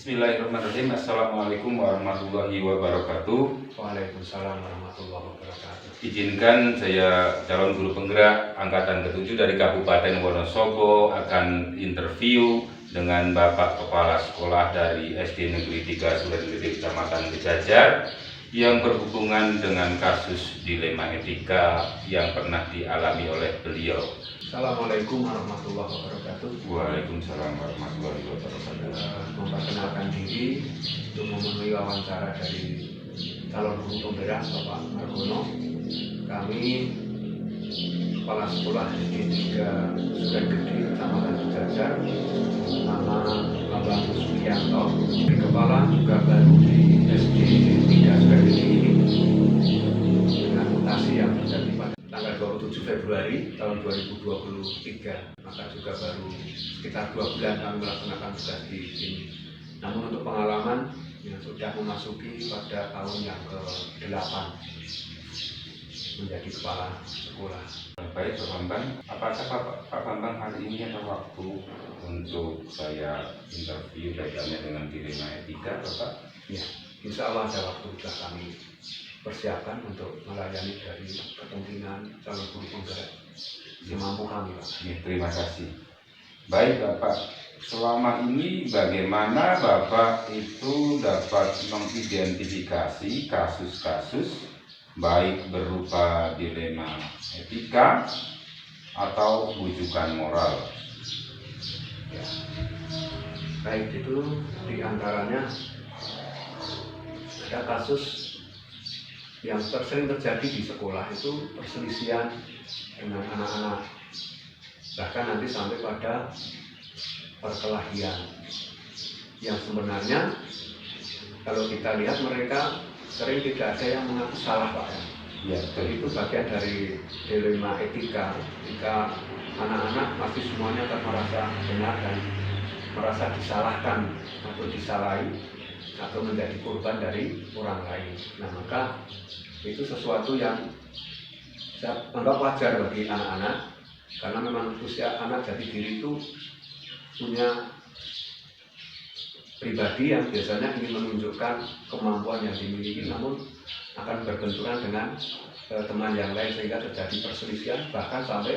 Bismillahirrahmanirrahim. Assalamualaikum warahmatullahi wabarakatuh. Waalaikumsalam warahmatullahi wabarakatuh. Izinkan saya calon guru penggerak angkatan ke-7 dari Kabupaten Wonosobo akan interview dengan Bapak Kepala Sekolah dari SD Negeri 3 Surendgede Kecamatan Kejajar yang berhubungan dengan kasus dilema etika yang pernah dialami oleh beliau. Assalamualaikum warahmatullahi wabarakatuh. Waalaikumsalam warahmatullahi wabarakatuh. Memperkenalkan diri untuk memenuhi wawancara dari calon guru penggerak Bapak Margono. Kami Kepala Sekolah SD 3 Surendgede Kecamatan Kejajar, nama Bapak Supriyanto. Kepala juga baru di SD 3 Surendgede ini dengan mutasi yang terjadi pada tanggal 27 Februari tahun 2023. Maka juga baru sekitar 2 bulan kami melaksanakan tugas di sini. Namun untuk pengalaman yang sudah memasuki pada tahun yang ke-8 menjadi kepala sekolah. Baik Pak Bambang, apakah Pak Bambang hari ini ada waktu untuk saya interview kaitannya dengan dilema etika, Bapak? Ya, insya Allah ada waktu sudah kami persiapkan untuk melayani dari kepentingan calon guru penggerak semampu kami, Pak. Ya, terima kasih. Baik Bapak, selama ini bagaimana Bapak itu dapat mengidentifikasi kasus-kasus baik berupa dilema etika atau bujukan moral? Ya. Baik, itu diantaranya ada kasus yang sering terjadi di sekolah, itu perselisihan dengan anak-anak, bahkan nanti sampai pada perkelahian yang sebenarnya kalau kita lihat mereka sering tidak ada yang mengaku salah, Pak. Ya, Jadi itu bagian dari dilema etika. Jika anak-anak pasti semuanya akan merasa benar dan merasa disalahkan atau disalahi atau menjadi korban dari orang lain. Nah, maka itu sesuatu yang saya anggap wajar bagi anak-anak, karena memang usia anak jati diri itu punya pribadi yang biasanya ingin menunjukkan kemampuan yang dimiliki, namun akan berbenturan dengan teman yang lain sehingga terjadi perselisihan bahkan sampai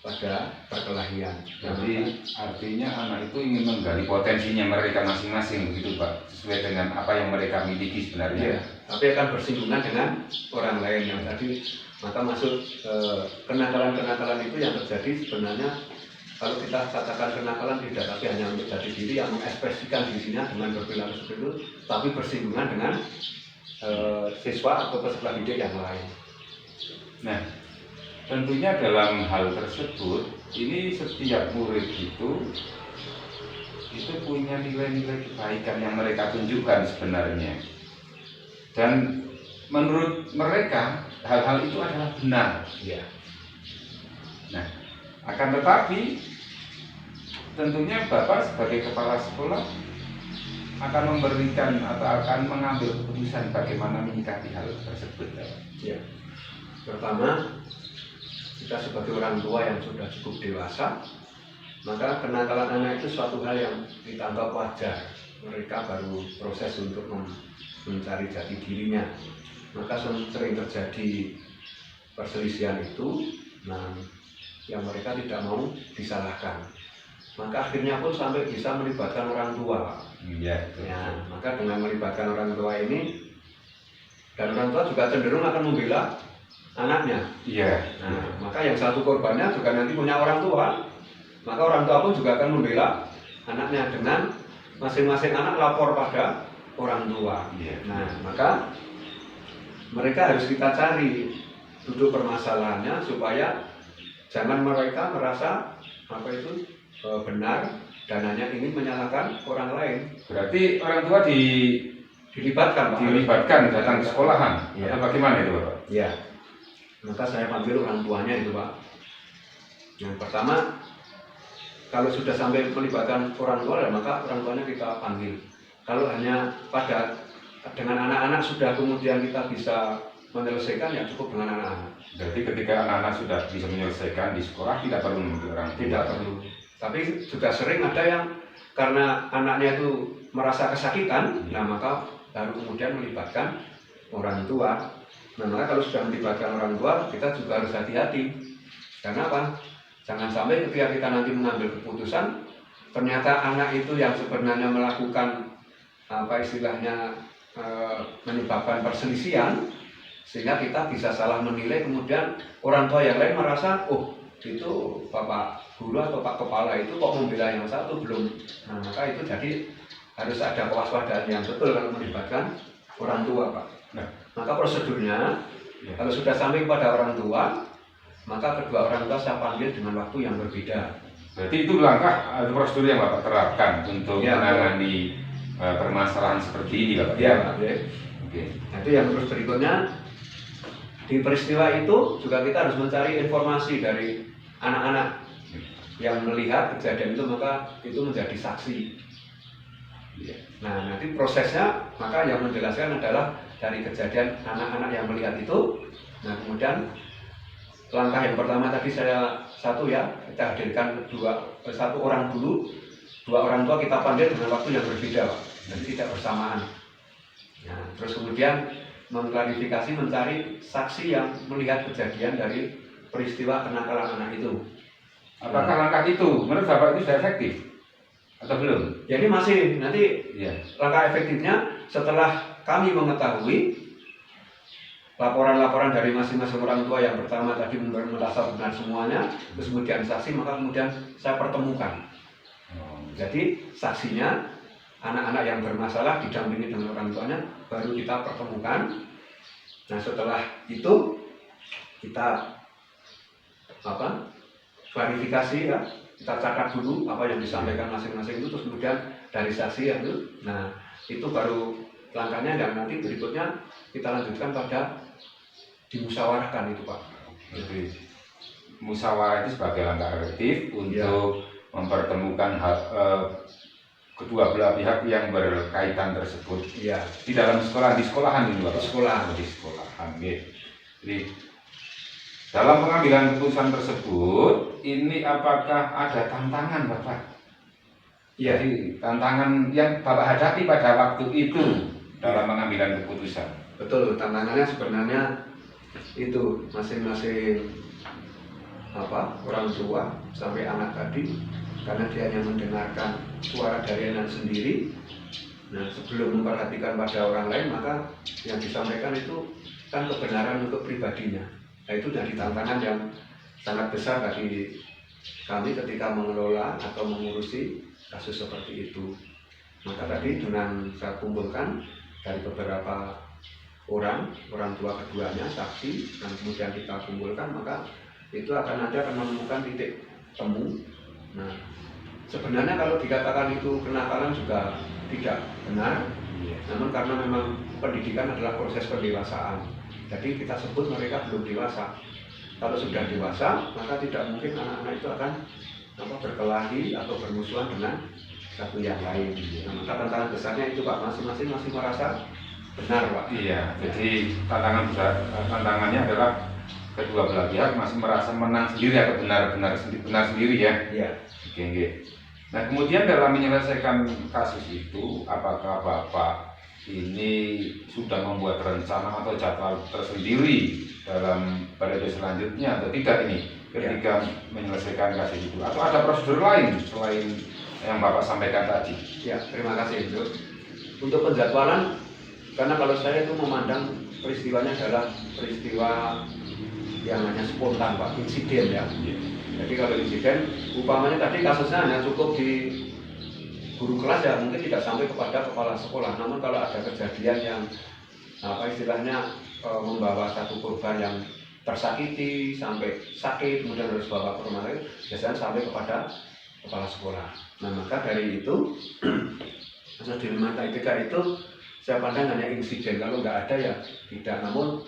pada perkelahian. Jadi artinya anak itu ingin menggali potensinya mereka masing-masing, begitu Pak, sesuai dengan apa yang mereka miliki sebenarnya. Ya, tapi akan bersinggungan dengan orang lain yang tadi. Maka masuk kenakalan-kenakalan itu yang terjadi sebenarnya, kalau kita katakan kenakalan tidak, tapi hanya untuk jati diri yang mengekspresikan dirinya dengan berperilaku seperti itu, tapi bersinggungan dengan siswa atau peserta didik yang lain. Nah, tentunya dalam hal tersebut, ini setiap murid itu punya nilai-nilai kebaikan yang mereka tunjukkan sebenarnya. Dan menurut mereka, hal-hal itu adalah benar. Ya. Nah, akan tetapi, tentunya Bapak sebagai kepala sekolah akan memberikan atau akan mengambil keputusan bagaimana menyikapi hal tersebut. Ya. Pertama, kita sebagai orang tua yang sudah cukup dewasa, maka kenakalan anak itu suatu hal yang kita anggap wajar. Mereka baru proses untuk mencari jati dirinya, maka sering terjadi perselisihan itu. Nah, yang mereka tidak mau disalahkan, maka akhirnya pun sampai bisa melibatkan orang tua. Ya, Ya, maka dengan melibatkan orang tua ini, dan orang tua juga cenderung akan membela anaknya. iya. Nah, maka yang satu korbannya juga nanti punya orang tua, maka orang tua pun juga akan membela anaknya dengan masing-masing anak lapor pada orang tua. Iya. Nah, maka mereka harus kita cari duduk permasalahannya supaya jangan mereka merasa benar dan hanya ingin menyalahkan orang lain. Berarti orang tua Dilibatkan, Pak. dilibatkan datang ke sekolahan. Iya. Atau bagaimana itu Bapak? Ya, maka saya panggil orang tuanya itu, Pak. Yang pertama, kalau sudah sampai melibatkan orang tua, maka orang tuanya kita panggil. Kalau hanya dengan anak-anak sudah kemudian kita bisa menyelesaikan, ya cukup dengan anak-anak. Berarti ketika anak-anak sudah bisa menyelesaikan di sekolah tidak perlu menunggu orang tua. Tidak perlu. Tapi juga sering ada yang karena anaknya itu merasa kesakitan, nah maka baru kemudian melibatkan orang tua. Nah maka kalau sudah melibatkan orang tua, kita juga harus hati-hati. Karena apa? Jangan sampai ketika kita nanti mengambil keputusan, ternyata anak itu yang sebenarnya melakukan apa istilahnya menyebabkan perselisihan, sehingga kita bisa salah menilai, kemudian orang tua yang lain merasa, oh itu Bapak Guru atau Pak Kepala itu kok membela yang satu belum. Nah maka itu jadi harus ada kewaspadaan yang betul kalau melibatkan orang tua, Pak. Nah, maka prosedurnya kalau sudah sampai kepada orang tua, maka kedua orang tua saya panggil dengan waktu yang berbeda. Berarti itu langkah atau prosedur yang Bapak terapkan untuk menangani permasalahan seperti ini, Bapak? Ya, Pak. Oke. Nah, itu yang terus berikutnya, di peristiwa itu juga kita harus mencari informasi dari anak-anak yang melihat kejadian itu, maka itu menjadi saksi. Nah, nanti prosesnya maka yang menjelaskan adalah dari kejadian anak-anak yang melihat itu. Nah, kemudian langkah yang pertama tadi kita hadirkan satu orang dulu, dua orang tua kita panggil dengan waktu yang berbeda, Pak. Jadi tidak bersamaan. Nah, terus kemudian mengklarifikasi, mencari saksi yang melihat kejadian dari peristiwa kenakalan anak itu. Apakah langkah itu menurut Bapak itu sudah efektif atau belum? Jadi masih nanti langkah efektifnya setelah kami mengetahui laporan-laporan dari masing-masing orang tua yang pertama tadi merasa benar semuanya, terus kemudian saksi, maka kemudian saya pertemukan. Jadi saksinya anak-anak yang bermasalah didampingi dengan orang tuanya baru kita pertemukan. Nah setelah itu kita klarifikasi ya, kita catat dulu apa yang disampaikan masing-masing itu, terus kemudian dari saksi itu, nah itu baru langkahnya, dan nanti berikutnya kita lanjutkan pada dimusyawarahkan itu, Pak. Jadi musyawarah itu sebagai langkah efektif untuk mempertemukan kedua belah pihak yang berkaitan tersebut. Iya. Di dalam sekolah, di sekolahan ini, Pak. Di sekolah. Di sekolahan. Jadi dalam pengambilan keputusan tersebut, ini apakah ada tantangan, Bapak? Iya. Jadi tantangan yang Bapak hadapi pada waktu itu dalam pengambilan keputusan. Betul, tantangannya sebenarnya itu masing-masing orang tua sampai anak tadi, karena dia hanya mendengarkan suara dari anak sendiri. Nah, sebelum memperhatikan pada orang lain, maka yang disampaikan itu kan kebenaran untuk pribadinya. Nah, itu jadi tantangan yang sangat besar bagi kami ketika mengelola atau mengurusi kasus seperti itu. Maka tadi dengan saya kumpulkan dari beberapa orang tua keduanya, saksi, dan kemudian kita kumpulkan, maka itu nanti akan menemukan titik temu. Nah, sebenarnya kalau dikatakan itu kenakalan juga tidak benar, namun karena memang pendidikan adalah proses pendewasaan, jadi kita sebut mereka belum dewasa. Kalau sudah dewasa, maka tidak mungkin anak-anak itu akan berkelahi atau bermusuhan dengan satu yang lain. Nah, maka tantangan besarnya itu, Pak, masing-masing masih merasa benar, Pak. Iya, jadi tantangannya adalah kedua belah pihak masih merasa menang sendiri atau benar sendiri ya. Iya. Oke. Nah, kemudian dalam menyelesaikan kasus itu, apakah Bapak ini sudah membuat rencana atau jadwal tersendiri dalam periode selanjutnya atau tidak ini ketika menyelesaikan kasus itu, atau ada prosedur lain selain yang Bapak sampaikan tadi? Ya, terima kasih itu. Untuk penjadwalan, karena kalau saya itu memandang peristiwanya adalah peristiwa yang hanya spontan, Pak, insiden ya. Jadi kalau insiden, umpamanya tadi kasusnya hanya cukup di guru kelas ya, mungkin tidak sampai kepada kepala sekolah. Namun kalau ada kejadian yang istilahnya membawa satu korban yang tersakiti sampai sakit, kemudian harus bawa ke rumah sakit, biasanya sampai kepada kepala sekolah. Nah maka dari itu, di mata IPK itu saya pandang hanya insiden. Kalau nggak ada ya tidak. Namun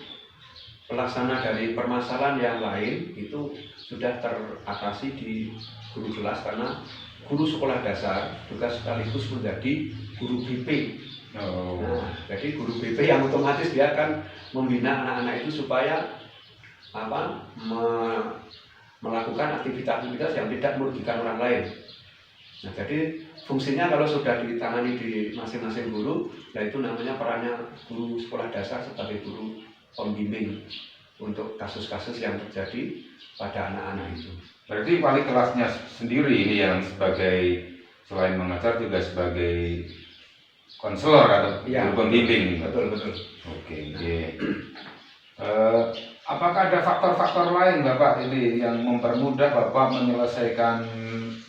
pelaksana dari permasalahan yang lain itu sudah teratasi di guru kelas, karena guru sekolah dasar juga sekaligus menjadi guru BP. Nah, jadi guru BP yang otomatis dia akan membina anak-anak itu supaya melakukan aktivitas-aktivitas yang tidak merugikan orang lain. Nah, jadi fungsinya kalau sudah ditangani di masing-masing guru, ya itu namanya perannya guru sekolah dasar sebagai guru pembimbing untuk kasus-kasus yang terjadi pada anak-anak itu. Berarti wali kelasnya sendiri ini yang sebagai selain mengajar juga sebagai konselor atau Ya, guru pembimbing. betul. Oke. Apakah ada faktor-faktor lain Bapak ini yang mempermudah Bapak menyelesaikan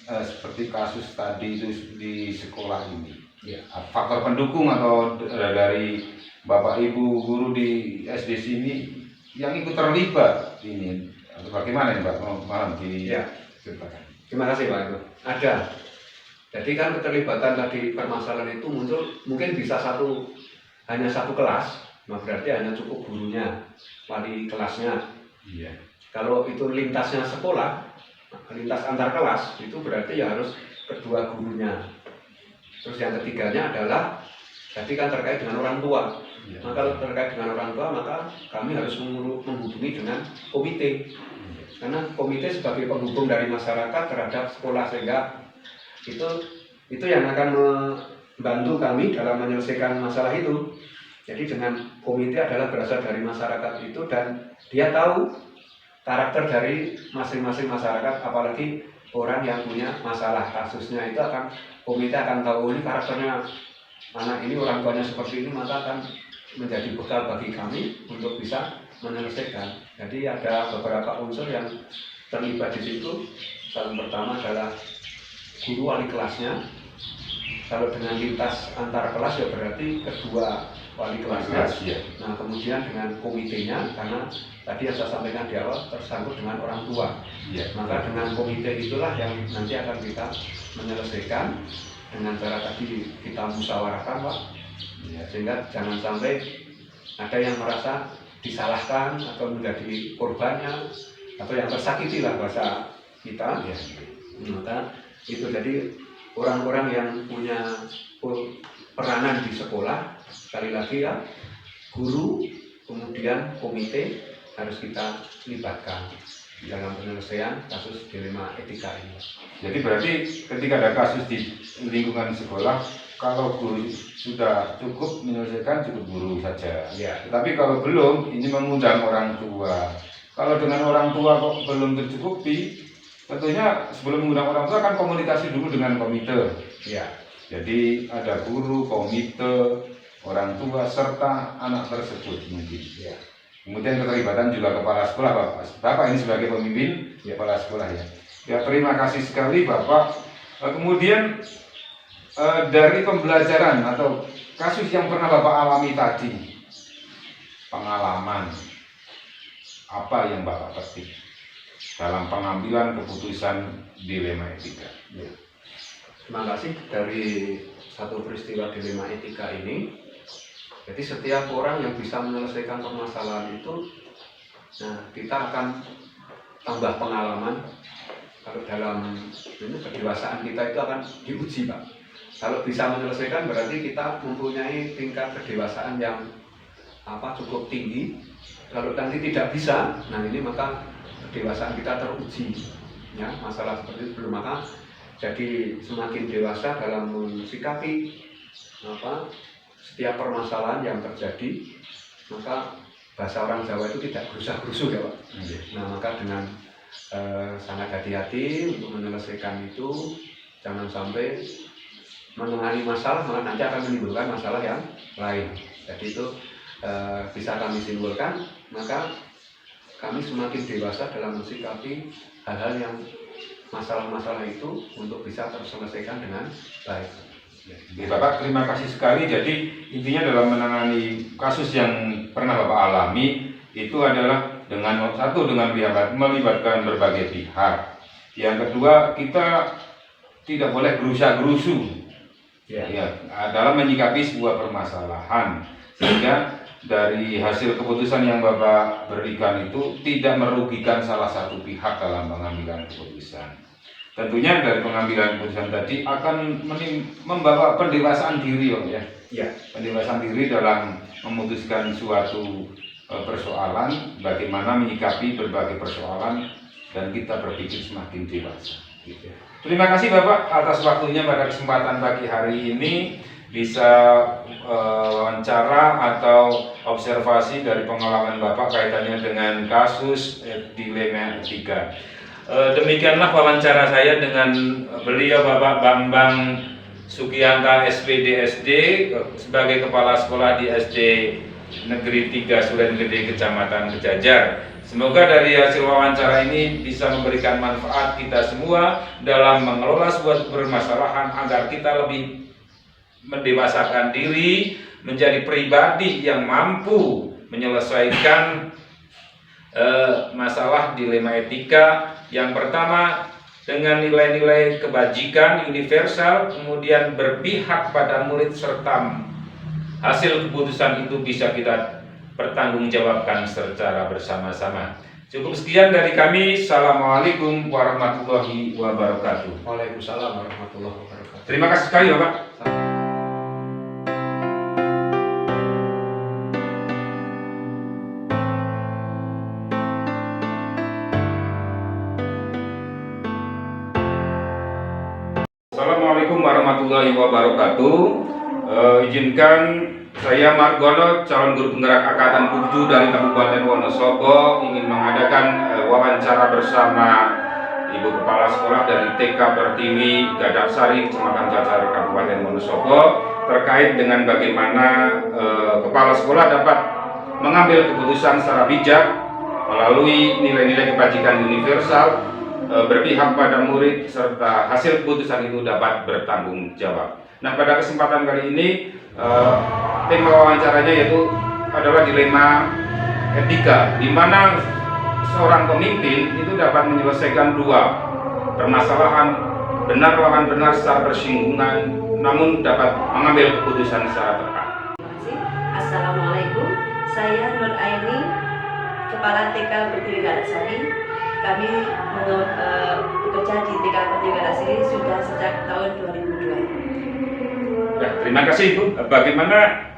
seperti kasus tadi itu di sekolah ini? Ya. Faktor pendukung atau dari Bapak Ibu guru di SD sini yang ikut terlibat ini atau bagaimana Pak? Mohon diceritakan. Terima kasih Pak Ibu. Ada. Jadi kan keterlibatan tadi permasalahan itu muncul mungkin bisa hanya satu kelas, nah berarti hanya cukup gurunya, wali kelasnya. Iya. Kalau itu lintasnya sekolah, lintas antar kelas, itu berarti ya harus kedua gurunya. Terus yang ketiganya adalah, jadi kan terkait dengan orang tua. Iya. Maka kalau terkait dengan orang tua, maka kami harus menghubungi dengan komite. Karena komite sebagai penghubung dari masyarakat terhadap sekolah, sehingga itu yang akan membantu kami dalam menyelesaikan masalah itu. Jadi dengan komite adalah berasal dari masyarakat itu dan dia tahu karakter dari masing-masing masyarakat, apalagi orang yang punya masalah kasusnya itu komite akan tahu ini karakternya anak ini, orang tuanya seperti ini, maka akan menjadi bekal bagi kami untuk bisa menyelesaikan. Jadi ada beberapa unsur yang terlibat di situ. Yang pertama adalah guru wali kelasnya. Kalau dengan lintas antar kelas ya berarti kedua wali kelasnya. Ya. Nah kemudian dengan komitenya, karena tadi yang saya sampaikan di awal tersangkut dengan orang tua. Ya. Maka dengan komite itulah yang nanti akan kita menyelesaikan dengan cara tadi kita musyawarahkan Pak. Ya, sehingga jangan sampai ada yang merasa disalahkan atau menjadi korbannya atau yang tersakiti lah bahasa kita. Ya. Maka itu jadi orang-orang yang punya peranan di sekolah, sekali lagi ya, guru, kemudian komite harus kita libatkan dalam penyelesaian kasus dilema etika ini. Jadi berarti ketika ada kasus di lingkungan sekolah, kalau guru sudah cukup menyelesaikan, cukup guru saja. Ya. Tetapi kalau belum, ini mengundang orang tua. Kalau dengan orang tua kok belum tercukupi, tentunya sebelum mengundang orang tua kan komunikasi dulu dengan komite. Ya. Jadi ada guru, komite, orang tua serta anak tersebut mungkin. Ya. Kemudian keterlibatan juga kepala sekolah Bapak ini sebagai pemimpin kepala sekolah ya. Ya terima kasih sekali Bapak. Kemudian dari pembelajaran atau kasus yang pernah Bapak alami tadi, pengalaman apa yang Bapak petik dalam pengambilan keputusan dilema etika? Ya. Terima kasih dari satu peristiwa dilema etika ini. Jadi setiap orang yang bisa menyelesaikan permasalahan itu, nah kita akan tambah pengalaman. Kalau dalam ini kedewasaan kita itu akan diuji Pak. Kalau bisa menyelesaikan berarti kita mempunyai tingkat kedewasaan yang cukup tinggi. Kalau nanti tidak bisa, nah ini maka kedewasaan kita teruji. Ya, masalah seperti itu belum, maka jadi semakin dewasa dalam mensikapi setiap permasalahan yang terjadi, maka bahasa orang Jawa itu tidak gerusah-gerusuh ya Pak. Nah maka dengan sangat hati-hati untuk menyelesaikan itu, jangan sampai menangani masalah malah nanti akan menimbulkan masalah yang lain. Jadi itu bisa kami simpulkan, maka kami semakin dewasa dalam mensikapi hal-hal yang masalah-masalah itu untuk bisa terselesaikan dengan baik. Bapak terima kasih sekali. Jadi intinya dalam menangani kasus yang pernah Bapak alami itu adalah dengan melibatkan berbagai pihak. Yang kedua, kita tidak boleh gerusa-gerusu dalam menyikapi sebuah permasalahan, sehingga dari hasil keputusan yang Bapak berikan itu tidak merugikan salah satu pihak dalam pengambilan keputusan. Tentunya dari pengambilan keputusan tadi akan membawa pendewasaan diri ya. Pendewasaan diri dalam memutuskan suatu persoalan, bagaimana menyikapi berbagai persoalan, dan kita berpikir semakin dewasa. Terima kasih Bapak atas waktunya pada kesempatan pagi hari ini bisa wawancara atau observasi dari pengalaman Bapak kaitannya dengan kasus dilema etika. Demikianlah wawancara saya dengan beliau Bapak Bambang Sukiyanta SPD SD sebagai Kepala Sekolah di SD Negeri 3 Suren Gede Kecamatan Kejajar. Semoga dari hasil wawancara ini bisa memberikan manfaat kita semua dalam mengelola sebuah permasalahan agar kita lebih mendewasakan diri, menjadi pribadi yang mampu menyelesaikan masalah dilema etika. Yang pertama dengan nilai-nilai kebajikan universal, kemudian berpihak pada murid serta hasil keputusan itu bisa kita pertanggungjawabkan secara bersama-sama. Cukup sekian dari kami. Assalamualaikum warahmatullahi wabarakatuh. Waalaikumsalam warahmatullahi wabarakatuh. Terima kasih sekali Bapak. Assalamualaikum warahmatullahi wabarakatuh. Izinkan saya Margono, calon guru penggerak angkatan 7 dari Kabupaten Wonosobo, ingin mengadakan wawancara bersama Ibu Kepala Sekolah dari TK Pertiwi Gadak Sari, Kecamatan Cacar, Kabupaten Wonosobo, terkait dengan bagaimana kepala sekolah dapat mengambil keputusan secara bijak melalui nilai-nilai kebajikan universal, berpihak pada murid serta hasil keputusan itu dapat bertanggung jawab. Nah, pada kesempatan kali ini tema wawancaranya yaitu adalah dilema etika, di mana seorang pemimpin itu dapat menyelesaikan dua permasalahan benar lawan benar secara bersinggungan, namun dapat mengambil keputusan secara tepat. Assalamualaikum, saya Nur Aini, Kepala TK Pertiwi Gadak Sari. Kami bekerja di TK Pertiwi Gadak Sari sudah sejak tahun 2002. Ya, terima kasih Ibu. Bagaimana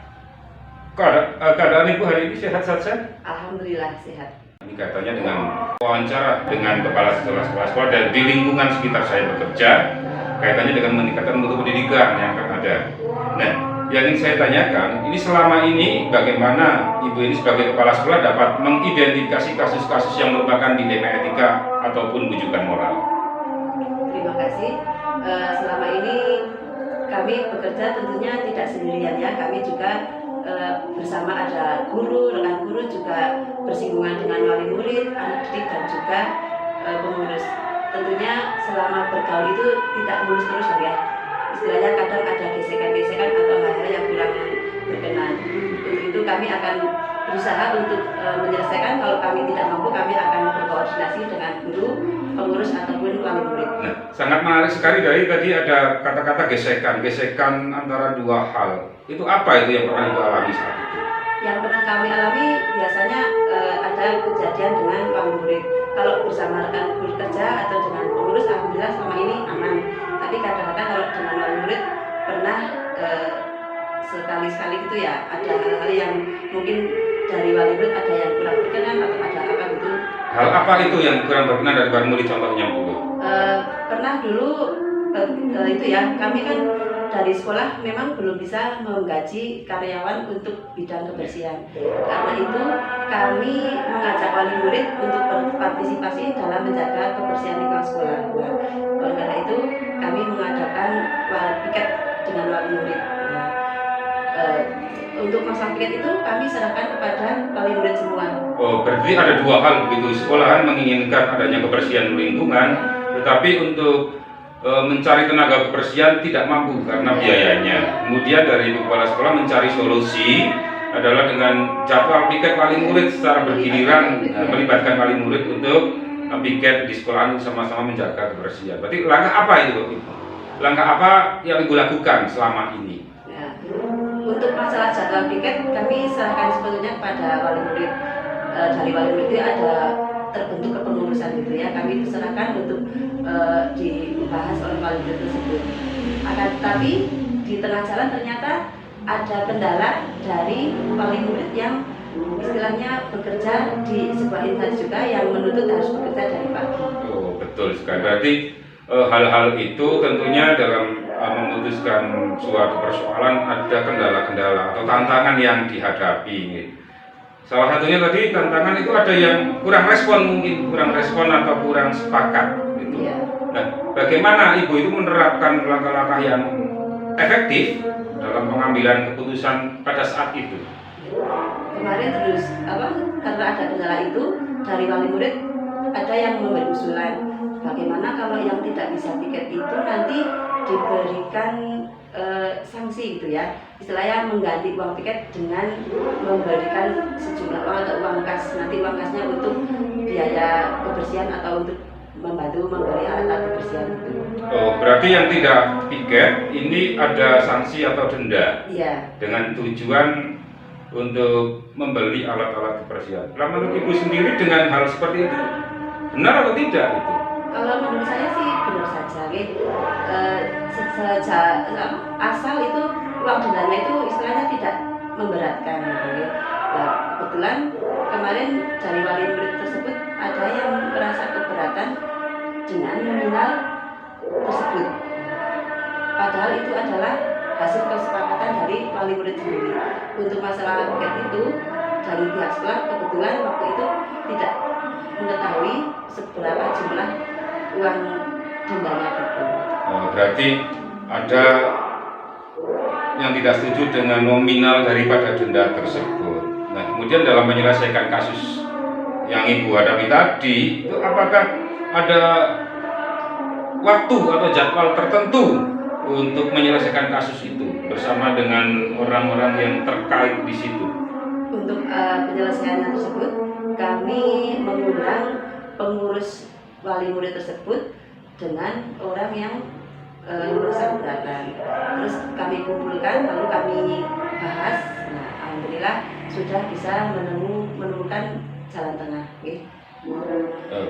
keadaan Ibu hari ini, sehat saja? Alhamdulillah sehat. Ini katanya dengan wawancara dengan kepala sekolah dan di lingkungan sekitar saya bekerja, kaitannya dengan meningkatkan mutu pendidikan yang akan ada. Nah, yang ingin saya tanyakan, ini selama ini bagaimana Ibu ini sebagai kepala sekolah dapat mengidentifikasi kasus-kasus yang merupakan dilema etika ataupun bujukan moral? Terima kasih. Selama ini kami bekerja tentunya tidak sendirian ya, kami juga bersama ada guru, rekan guru juga bersinggungan dengan wali murid, anak didik dan juga pengurus. Tentunya selama bergaul itu tidak mulus terus ya. Istilahnya kadang ada gesekan-gesekan atau hal-hal yang kurang berkenan. Untuk itu kami akan berusaha untuk menyelesaikan. Kalau kami tidak mampu, kami akan berkoordinasi dengan guru, pengurus ataupun wali murid. Nah, sangat menarik sekali dari tadi ada kata-kata gesekan antara dua hal. Itu apa itu yang pernah Ibu alami saat itu? Yang pernah kami alami biasanya ada kejadian dengan wali murid. Kalau bersama rekan guru kerja atau dengan pengurus, alhamdulillah selama ini aman. Tapi kadang-kadang kalau dengan wali murid pernah sekali-sekali gitu ya, ada hal-hal yang mungkin dari wali murid ada yang kurang berkenan atau ada apa gitu. Hal apa itu yang kurang berkenan dari wali murid contohnya Bu? Pernah dulu itu ya, kami kan dari sekolah memang belum bisa menggaji karyawan untuk bidang kebersihan. Karena itu kami mengajak wali murid untuk berpartisipasi dalam menjaga kebersihan lingkungan sekolah. Nah, oleh karena itu kami mengadakan piket dengan wali murid. Nah, untuk masalah piket itu kami serahkan kepada wali murid semua. Oh, berarti ada dua hal begitu. Sekolahan menginginkan adanya kebersihan lingkungan, tetapi untuk mencari tenaga kebersihan tidak mampu karena biayanya. Kemudian dari kepala sekolah mencari solusi adalah dengan jadwal piket wali murid secara bergiliran, melibatkan wali murid untuk piket di sekolahan sama-sama menjaga kebersihan. Berarti langkah apa itu, Ibu? Langkah apa yang Ibu lakukan selama ini? Nah, untuk masalah jadwal piket kami serahkan sebetulnya kepada wali murid. Dari wali murid itu ada terbentuk kepengurusan gitu ya, kami serahkan untuk dibahas oleh wali murid tersebut. Akan tetapi di tengah jalan ternyata ada kendala dari wali murid yang istilahnya bekerja di sebuah instansi juga yang menuntut harus bekerja dari pagi. Oh, betul sekali. Berarti hal-hal itu tentunya dalam memutuskan suatu persoalan ada kendala-kendala atau tantangan yang dihadapi. Salah satunya tadi tantangan itu ada yang kurang respon, mungkin kurang respon atau kurang sepakat gitu. Iya. Nah, bagaimana Ibu itu menerapkan langkah-langkah yang efektif dalam pengambilan keputusan pada saat itu? Kemarin terus karena ada kendala itu dari wali murid ada yang memberi usulan bagaimana kalau yang tidak bisa tiket itu nanti diberikan sanksi gitu ya, istilahnya mengganti uang tiket dengan memberikan sejumlah uang atau uang kas, nanti uang kasnya untuk biaya kebersihan atau untuk membantu memberi alat-alat kebersihan itu. Oh, berarti yang tidak tiket ini ada sanksi atau denda? Iya. Dengan tujuan untuk membeli alat-alat kebersihan. Nah, menurut Ibu sendiri dengan hal seperti itu benar atau tidak itu? Kalau menurut saya sih benar saja, gitu. Asal itu uang dendanya itu istilahnya tidak memberatkan. Gitu. Nah, kebetulan kemarin dari wali murid tersebut ada yang merasa keberatan dengan nominal tersebut. Padahal itu adalah hasil kesepakatan dari wali murid sendiri. Untuk masalah tiket itu dari pihak sekolah kebetulan waktu itu tidak mengetahui seberapa jumlah uang dendanya itu. Oh, berarti ada yang tidak setuju dengan nominal daripada denda tersebut. Nah, kemudian dalam menyelesaikan kasus yang Ibu hadapi tadi, itu apakah ada waktu atau jadwal tertentu untuk menyelesaikan kasus itu bersama dengan orang-orang yang terkait di situ? Untuk penyelesaiannya tersebut, kami mengundang pengurus wali murid tersebut dengan orang yang merasa keberatan. Terus kami kumpulkan, lalu kami bahas. Nah, alhamdulillah sudah bisa menemukan jalan tengah. Okay?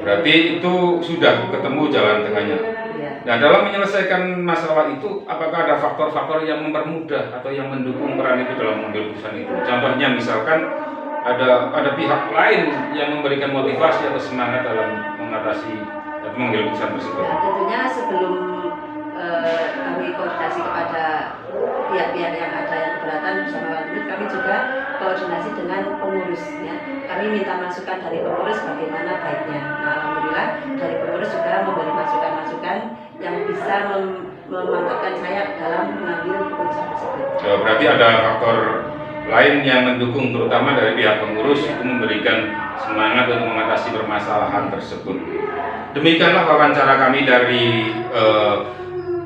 Berarti itu sudah ketemu jalan tengahnya. Ya. Nah, dalam menyelesaikan masalah itu, apakah ada faktor-faktor yang mempermudah atau yang mendukung peran itu dalam mengambil keputusan itu? Contohnya misalkan ada pihak lain yang memberikan motivasi atau semangat dalam mengatasi atau mengambil keputusan tersebut. Nah, tentunya sebelum kami koordinasi kepada pihak-pihak yang ada yang keberatan bersama wali murid, kami juga koordinasi dengan pengurusnya. Kami minta masukan dari pengurus bagaimana baiknya. Nah, alhamdulillah dari pengurus juga memberi masukan-masukan yang bisa memantapkan saya dalam mengambil keputusan tersebut. Berarti ada faktor lain yang mendukung, terutama dari pihak pengurus itu memberikan semangat untuk mengatasi permasalahan tersebut. Demikianlah wawancara kami dari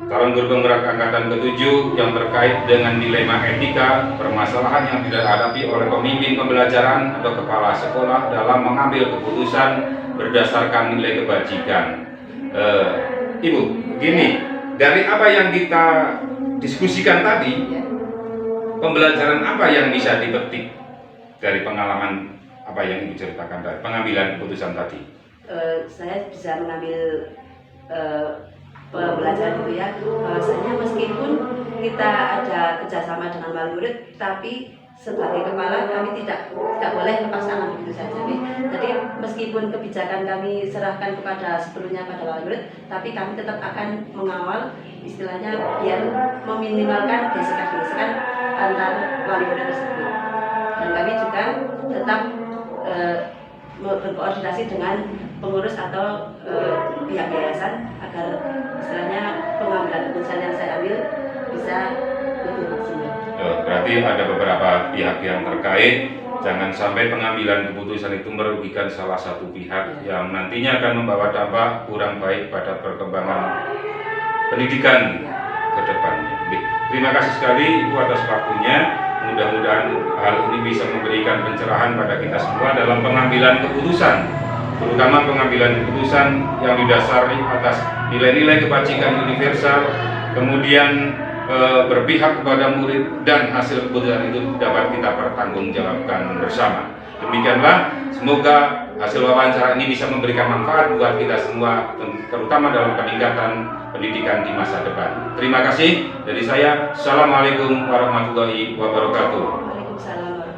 calon guru penggerak angkatan ke-7 yang terkait dengan dilema etika, permasalahan yang dihadapi oleh pemimpin pembelajaran atau kepala sekolah dalam mengambil keputusan berdasarkan nilai kebajikan. Ibu, gini, dari apa yang kita diskusikan tadi, pembelajaran apa yang bisa dipetik dari pengalaman apa yang Ibu ceritakan dari pengambilan keputusan tadi? Saya bisa mengambil pembelajaran itu ya, bahwasanya meskipun kita ada kerjasama dengan wali murid, tapi sebagai kepala kami tidak boleh lepas tangan begitu saja. Jadi meskipun kebijakan kami serahkan kepada sepenuhnya pada wali murid, tapi kami tetap akan mengawal, istilahnya biar meminimalkan gesekan-gesekan antar wali murid tersebut. Dan kami juga tetap berkoordinasi dengan pengurus atau pihak yayasan agar istilahnya pengambilan keputusan yang saya ambil bisa lebih maksimal. Berarti ada beberapa pihak yang terkait, jangan sampai pengambilan keputusan itu merugikan salah satu pihak yang nantinya akan membawa dampak kurang baik pada perkembangan pendidikan ke depannya. Terima kasih sekali Ibu atas waktunya. Mudah-mudahan hal ini bisa memberikan pencerahan pada kita semua dalam pengambilan keputusan, terutama pengambilan keputusan yang didasari atas nilai-nilai kebajikan universal, kemudian berpihak kepada murid, dan hasil keputusan itu dapat kita pertanggungjawabkan bersama. Demikianlah, semoga hasil wawancara ini bisa memberikan manfaat buat kita semua, terutama dalam peningkatan pendidikan di masa depan. Terima kasih dari saya. Assalamualaikum warahmatullahi wabarakatuh. Waalaikumsalam.